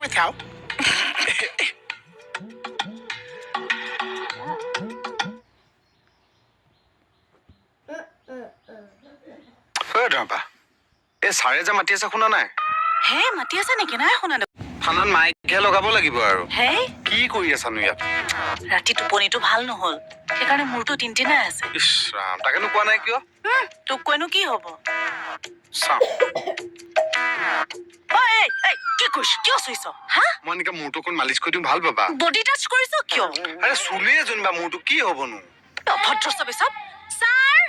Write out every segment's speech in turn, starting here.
চাও ধৰপা এই ছাৰে যে মাতি আছে শুনা নাই হে মাতি আছে নেকি নাই শুনা থানাত মাইকহে লগাব লাগিব আৰু হে কি কৰি আছানো ইয়াত ৰাতি টোপনিটো ভাল নহল সেইকাৰণে মূৰটো টিনটিনাই আছে ইছ ৰাম তাকেনো কোৱা নাই কিয় তোক কৈনো কি হব চাওঁ কি কৰিছ কিয় চুইছ হা মই এনেকে মূৰটো অকণ মালিচ কৰি দিম ভাল পাবা বডি টাচ কৰিছ কিয় আৰে চুলিয়ে যোনবা মূৰটো কি হবনো অভদ্ৰ চবে চব ছাৰ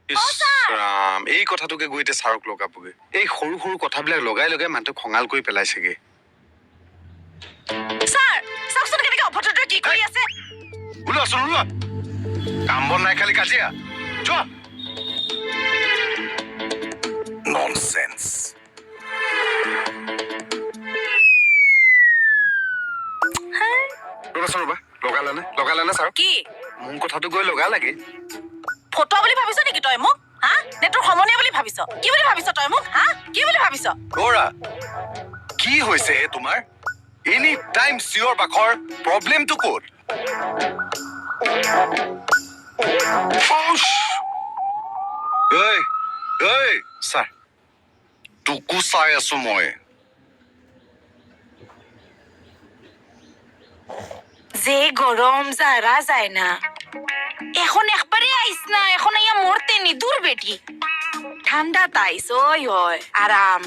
ইছ ৰাম এই কথাটোকে গৈ এতিয়া ছাৰক লগাবগে এই সৰু সৰু কথাবিলাক লগাই লগাই মানুহটো খঙাল কৰি পেলাইছেগে ছাৰ চাওকচোন কেনেকে অভদ্ৰটোৱে কি কৰি আছে ওলোৱাচোন ওলোৱা কাম বন নাই খালি কাজিয়া যোৱা ননচেন্স ৰবাচোন ৰবা লগালে ছাৰ কি মোৰ কথাটো গৈ লগা লাগে ফটোৱা বুলি ভাবিছ নেকি তই মোক হা নে তোৰ সমনীয়া বুলি ভাবিছ কি বুলি ভাবিছ তই মোক হা কি বুলি ভাবিছ গৌৰা কি হৈছে হে তোমাৰ এনি টাইম চিঞৰ বাখৰ প্ৰব্লেমটো ক'ত ছাৰ তোকো চাই আছো মই যে গরম যারা যায় না এখন একবারে আইস না এখন ইয়া মরতে নি দূর বেটি ঠান্ডা তাইস ওই হয় আরাম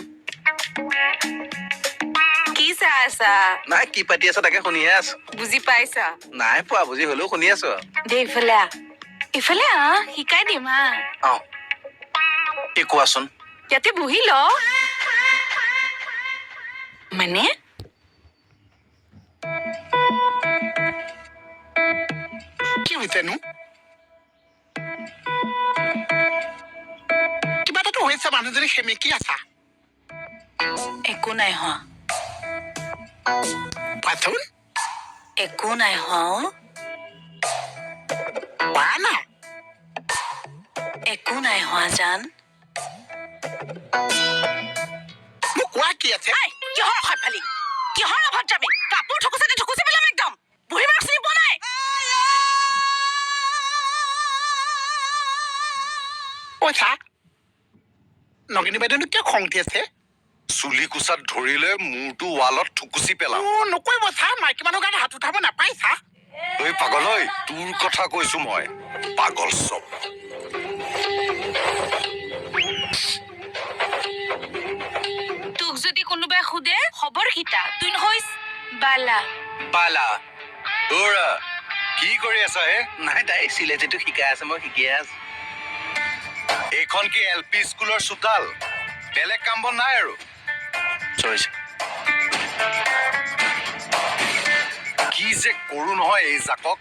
কি চাইছা নাই কি পাতি আছা তাকে শুনিহে আছো বুজি পাইছা নাই পোৱা বুজি হলেও শুনি আছো দে ইফালে শিকাই দিম হা কি কোৱাচোন ইয়াতে বহি ল মানে কি হৈছেনো কিবা এটাতো হৈছে মানুহজনী সেমেকি আছা একো নাই হোৱা কোৱাচোন একো নাই হোৱা কোৱা না একো নাই হোৱা জান মোক কোৱা কি আছে কিহৰ অসভ্যালি কিহৰ অভদ্ৰামি কাপোৰ ঠকুচি পেলাম একদম বুঢ়ী মাক চিনি পোৱা নাই পইচা নগিনী বাইদেউনো কিয় খং উঠি আছে চুলি কোচাত ধৰিলে মূৰটো ৱালত থুকুচি পেলাম নকৰিব চা মাইকী মানুহ গাত হাত উঠাব নাপায় চা ঐ পাগল ঐ তোৰ কথা কৈছো মই পাগল চব তোক যদি কোনোবাই সোধে খবৰ কিটা তুই নহৈছ বালা দৌৰা কি কৰি আছা হে নাই তাই চিলেটিটো শিকাই আছে মই শিকিয়ে আছো এইখন কি এল পি স্কুলৰ চোতাল বেলেগ কাম বন নাই আৰু চৰিছে কি যে কৰো নহয় এই জাকক